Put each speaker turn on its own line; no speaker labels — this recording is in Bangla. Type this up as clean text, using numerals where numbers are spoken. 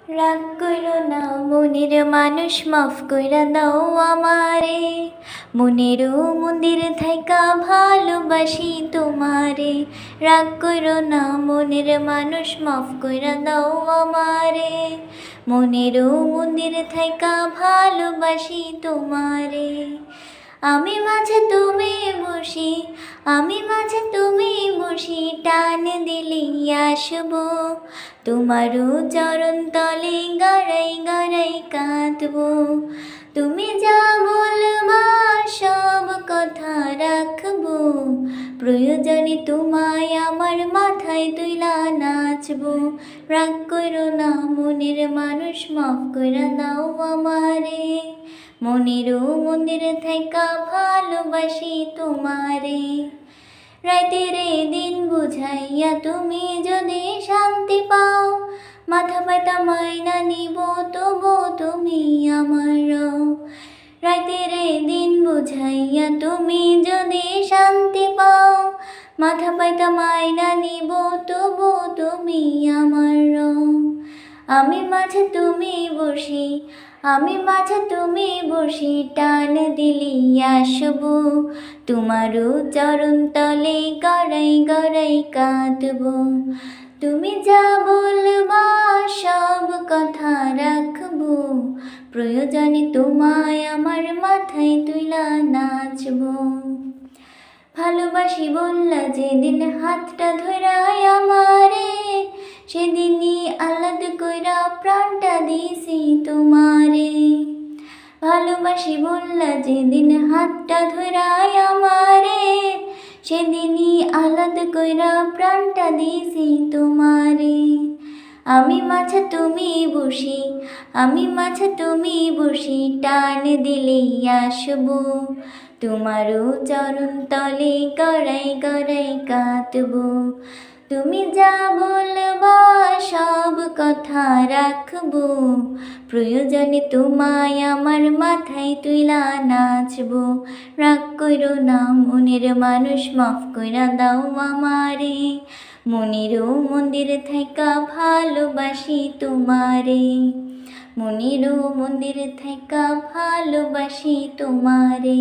রাগ কইরো না মনের মানুষ, মাফ কইরা দাও আমারে। মনেরও মন্দির থাইকা ভালোবাসি তোমারে। রাগ কইরো না মনের মানুষ, মাফ কইরা দাও আমারে। মনেরও মন্দির থাইকা ভালোবাসি তোমারে। আমি মাঝে তুমি বসি, আমি মাঝে তুমি বসি, টান দিলি আসবো তোমারও চরণ তলে গড়াই গড়াই কাঁদবো। তুমি যা বলবা সব কথা রাখবো, প্রয়োজনে তোমায় আমার মাথায় তুইলা নাচবো। রাগ কইরো না মনের মানুষ, মাফ কইরা দাও আমারে। মনেরও মন্দিরে থাইকা ভালোবাসি তোমারে। রাইতেরে দিন বুঝাইয়া তুমি যদি শান্তি পাও, মাথা পাইতা মাইনা নিব তবু তুমি আমার। রাইতেরে দিন বুঝাইয়া তুমি যদি শান্তি পাও, মাথা পাইতা মাইনা নিব তবু তুমি আমার। আমি মাঝে তুমি বসি, আমি মাঝে তুমি বসি, টান দিলি আসবো তোমারও চরণ তলে গড়াই গড়াই কাঁদবো। তুমি যা বলবা সব কথা রাখবো, প্রয়োজনে তোমায় আমার মাথায় তুইলা নাচবো। ভালোবাসি বললা যেদিন হাতটা ধরায় আমারে, সেদিনই আলাদা কইরা প্রাণটা দিছি তোমারে। ভালোবাসি বললা যেদিন হাতটা ধরায় আমারে, সেদিনই আলাদা কইরা প্রাণটা দিছি তোমারে। আমি মাঝে তুমি বসি, আমি মাঝে তুমি বসি, টান দিলি আসবো তোমারও চরণ তলে গড়াই গড়াই কাঁদবো। তুমি যা বলবা সব কথা রাখবো, প্রয়োজনে তোমায় আমার মাথায় তুইলা নাচবো। রাগ কইরো না মনের মানুষ, মাফ কইরা দাও আমারে। মনেরও মন্দির থাইকা ভালোবাসি তোমারে। মনেরও মন্দির থাইকা ভালোবাসি তোমারে।